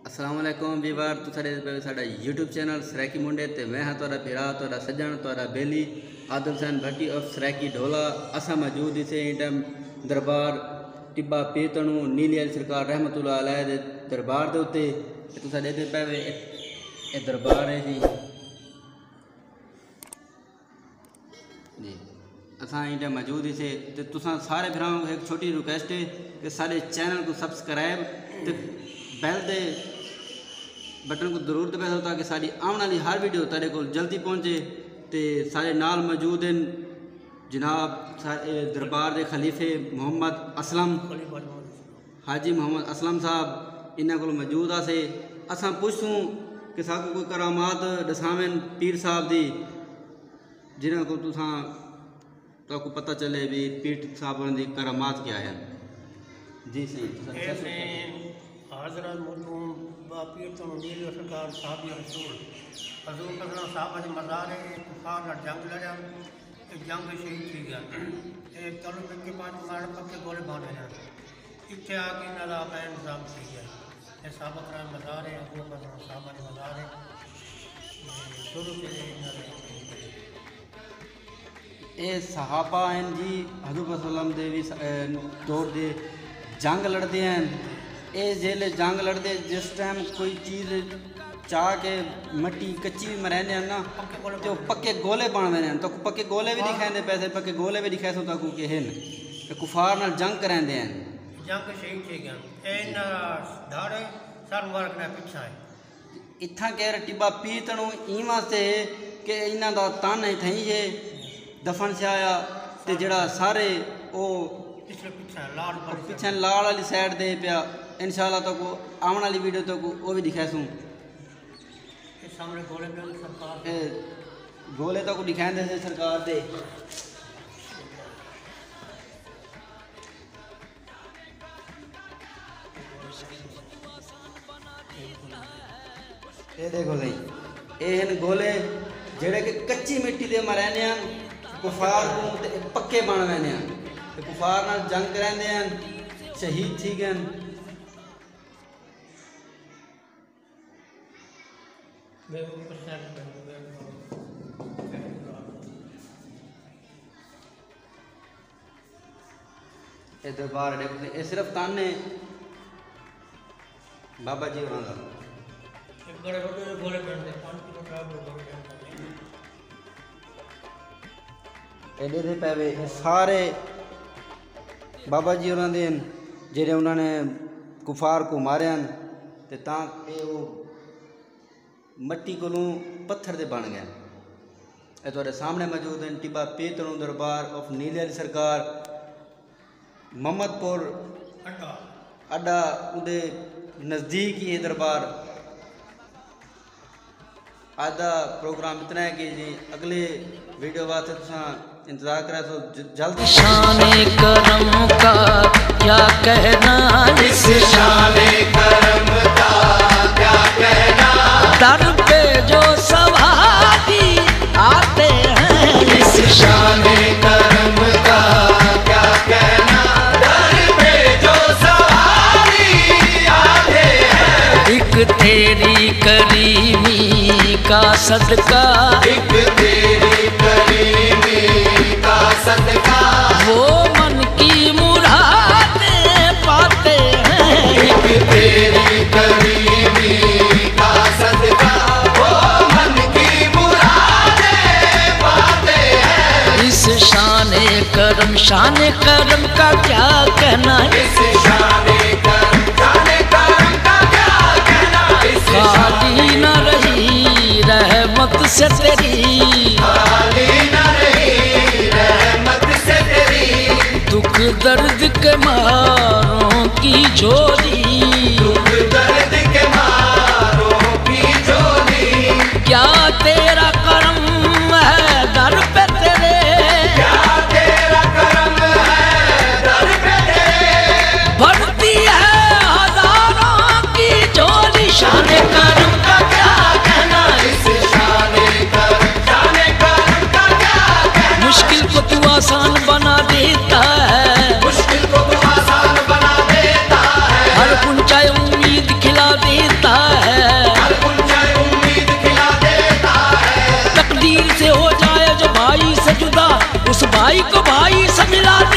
अस्सलाम वालेकुम वीवर तो साडा यूट्यूब चैनल सरैकी मुंडे ते मैं हाँ तुहाडा पिरा तुहाडा सज्जन तुहाडा बेली आदम हुसैन भट्टी ऑफ सरैकी ढोला। असा मौजूद इसे टाइम दरबार टिब्बा पीतणू नीली अली सरकार रहमतुल्लाह अलैह दे दरबार दे उत्ते तुसां देखदे पे ये दरबार है जी असा टाइम मौजूद इसे तो तुसां सारे भरावां को एक छोटी रिक्वेस्ट है कि सारे चैनल को सब्सक्राइब ते बैल दे बटन को जरूर दबाओ ताकि साड़ी आने वाली हर वीडियो तेरे को जल्दी पहुँचे। तो सारे नाल मौजूद हैं जनाब दरबार के खलीफे मोहम्मद असलम हाजी मोहम्मद असलम साहब इन्हों को मौजूद आसे असा पुछूँ कि साकू कोई करामात दसावें पीर साहब की जिन्हों को तुसा तो पता चले भी पीर साहब की करामात क्या है। जी सही हज़रत मरहूम पीर नीली सरकार साहब रसूल हजूर कसना साहब के मज़ार कुफार जंग लड़ा जंग शहीद थी गया चलो के पास मार पक्के गोले बांधे इतने आके इन्होंने अपना इंतजाम थी गया साहब का मज़ार है हजूर कसना साहब के मज़ार है शुरू से ये सहाबा हैं जी हजूर वसल्लम दे भी दौर दे जंग लड़ते हैं। ये जेले जंग लड़ते जिस टाइम कोई चीज़ चाह के मट्टी कच्ची में रहने हैं ना तो पक्के गोले बन रहे हैं तो पक्के गोले भी दिखाते पैसे पक्के गोले भी दिखाए सो कि हैं कुफार नाल जंग कराते हैं जंग शहीद थी गया धाड़े सर मार्ग ने पीछा है इतना कह टिब्बा पीतणू ई वास्ते कि इन्हों का तन थी है दफन से आया तो जड़ा सारे वो पिछले लाल वाली साइड दे पिया इंशाल्लाह तो को आने वाली वीडियो तो को वो भी दिखाए सूँ गोले तो को दिखाए थे सरकार दे ये देखो सही ये गोले जेड़े कि कच्ची मिट्टी दे मरने कुफार को पक्के बन रहे हैं कुफार नाल जंग कराते हैं शहीद थी गए। ये दरबार ये सिर्फ ताने बाबा जी होना एडे दे पैवे सारे बाबा जी उन्होंने जेडे उन्होंने कुफार को मारे तो तां वो मट्टी को पत्थर दे बन गए। ये तुहाडे सामने मौजूद हैं टिब्बा पीतणू दरबार ऑफ नीली अली सरकार मोहम्मदपुर अड्डा उदे नज़दीक ही है दरबार। आज का प्रोग्राम इतना है कि जी अगले वीडियो वास्ते तुसा इंतजार करा तो जल्द। शाने करम का क्या कहना इस शाने करम का क्या कहना दर पे जो सवारी आते हैं इस शाने करम का क्या कहना दर पे जो सवारी आते हैं एक तेरी करीमी का सदका एक तेरी करीमी का सदका वो मन की मुरादें पाते हैं एक तेरी करीमी का सदका वो मन की मुरादें पाते हैं। इस शाने करम का क्या कहना इस शाने करम का क्या कहना इस खाली न रही रहमत से तेरी खाली न रही रहमत से तेरी दुख दर्द के मारों की झोली दुख दर्द के मारों की झोली क्या तेरा करम है दर पे तेरे क्या तेरा करम है दर पे तेरे भरती है हजारों की झोली शाने करम का क्या कहना इस शाने करम का क्या कहना मुश्किल को तू आसान बना देता है मुश्किल को तू आसान बना देता है भाई को भाई समझ लाने